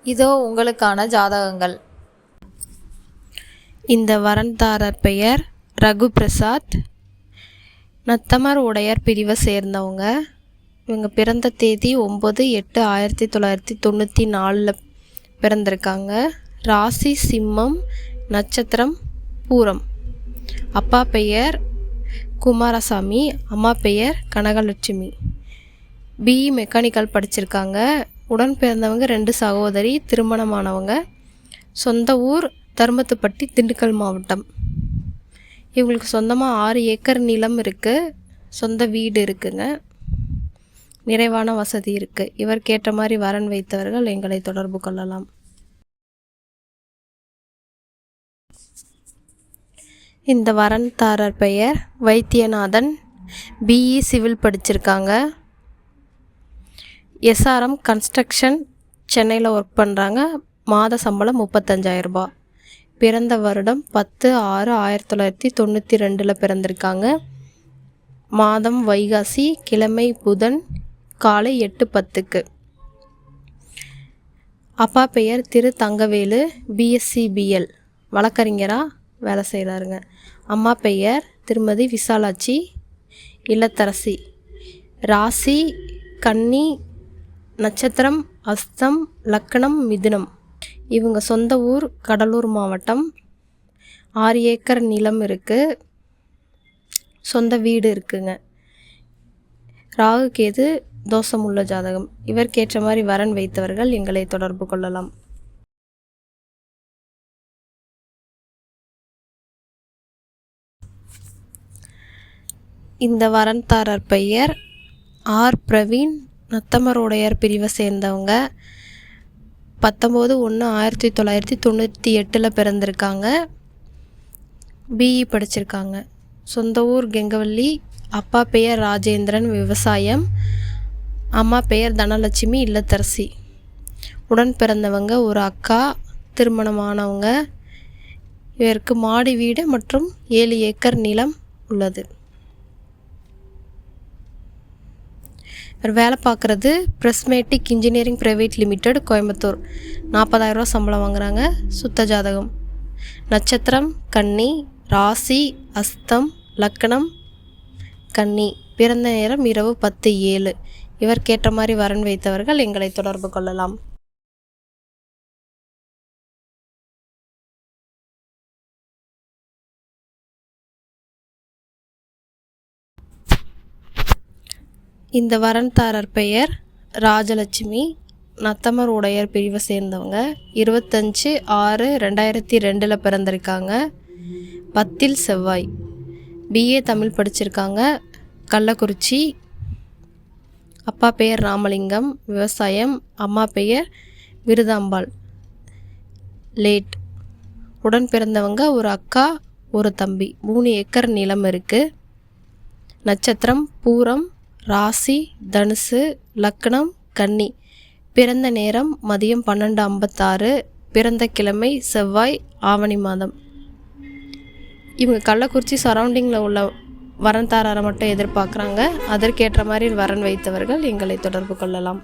இதோ உங்களுக்கான ஜாதகங்கள். இந்த வரன்தாரர் பெயர் ரகு பிரசாத். நத்தமர் உடையார் பிரிவை சேர்ந்தவங்க. இவங்க பிறந்த தேதி 9/8/1994 பிறந்திருக்காங்க. ராசி சிம்மம், நட்சத்திரம் பூரம். அப்பா பெயர் குமாரசாமி, அம்மா பெயர் கனகலட்சுமி. பிஇ மெக்கானிக்கல் படிச்சிருக்காங்க. உடன் பிறந்தவங்க 2 சகோதரி, திருமணமானவங்க. சொந்த ஊர் தருமத்துப்பட்டி, திண்டுக்கல் மாவட்டம். இவங்களுக்கு சொந்தமாக 6 ஏக்கர் நிலம் இருக்குது. சொந்த வீடு இருக்குங்க. நிறைவான வசதி இருக்குது. இவருக்கு ஏற்ற மாதிரி வரன் வைத்தவர்கள் எங்களை தொடர்பு கொள்ளலாம். இந்த வரன்தாரர் பெயர் வைத்தியநாதன். பிஇ சிவில் படிச்சிருக்காங்க. எஸ்ஆர்எம் கன்ஸ்ட்ரக்ஷன் சென்னையில் ஒர்க் பண்ணுறாங்க. மாத சம்பளம் 35,000 ரூபாய். பிறந்த வருடம் 10/6/1992 பிறந்திருக்காங்க. மாதம் வைகாசி, கிழமை புதன், காலை 8:10. அப்பா பெயர் திரு தங்கவேலு, பிஎஸ்சி பிஎல் வழக்கறிஞராக வேலை செய்கிறாருங்க. அம்மா பெயர் திருமதி விசாலாட்சி, இல்லத்தரசி. ராசி கன்னி, நட்சத்திரம் அஸ்தம், லக்னம் மிதுனம். இவங்க சொந்த ஊர் கடலூர் மாவட்டம். 6 ஏக்கர் நிலம் இருக்குது. சொந்த வீடு இருக்குங்க. ராகு கேது தோஷம் உள்ள ஜாதகம். இவருக்கேற்ற மாதிரி வரன் வைத்தவர்கள் எங்களை தொடர்பு கொள்ளலாம். இந்த வரன்தாரர் பெயர் ஆர் பிரவீன். நத்தமர் உடையார் பிரிவை சேர்ந்தவங்க. 19/1/1998 பிறந்திருக்காங்க. பிஇ படிச்சிருக்காங்க. சொந்த ஊர் கெங்கவல்லி. அப்பா பெயர் ராஜேந்திரன், விவசாயம். அம்மா பெயர் தனலட்சுமி, இல்லத்தரசி. உடன் பிறந்தவங்க ஒரு அக்கா, திருமணமானவங்க. இவருக்கு மாடி வீடு மற்றும் 7 ஏக்கர் நிலம் உள்ளது. இவர் வேலை பார்க்குறது பிரஸ்மேட்டிக் இன்ஜினியரிங் பிரைவேட் லிமிடெட், கோயம்புத்தூர். 40,000 ரூபா சம்பளம் வாங்குகிறாங்க. சுத்த ஜாதகம். நட்சத்திரம் கன்னி, ராசி அஸ்தம், லக்னம் கன்னி. பிறந்த நேரம் இரவு 10:07. இவருக்கேற்ற மாதிரி வரன் வைத்தவர்கள் எங்களை தொடர்பு கொள்ளலாம். இந்த வரன்தாரர் பெயர் ராஜலட்சுமி. நத்தமர் உடையார் பிரிவை சேர்ந்தவங்க. 25/6/2002 பிறந்திருக்காங்க. 10 செவ்வாய். பிஏ தமிழ் படிச்சிருக்காங்க. கள்ளக்குறிச்சி. அப்பா பெயர் ராமலிங்கம், விவசாயம். அம்மா பெயர் விருதாம்பாள், லேட். உடன் பிறந்தவங்க ஒரு அக்கா, ஒரு தம்பி. 3 ஏக்கர் நிலம் இருக்குது. நட்சத்திரம் பூரம். ராசி தனுசு, லக்னம் கன்னி. பிறந்த நேரம் மதியம் 12:56. பிறந்த கிழமை செவ்வாய், ஆவணி மாதம். இவங்க கள்ளக்குறிச்சி சரௌண்டிங்கில் உள்ள வரன்தாரரை மட்டும் எதிர்பார்க்குறாங்க. அதற்கேற்ற மாதிரி வரன் வைத்தவர்கள் எங்களை தொடர்பு கொள்ளலாம்.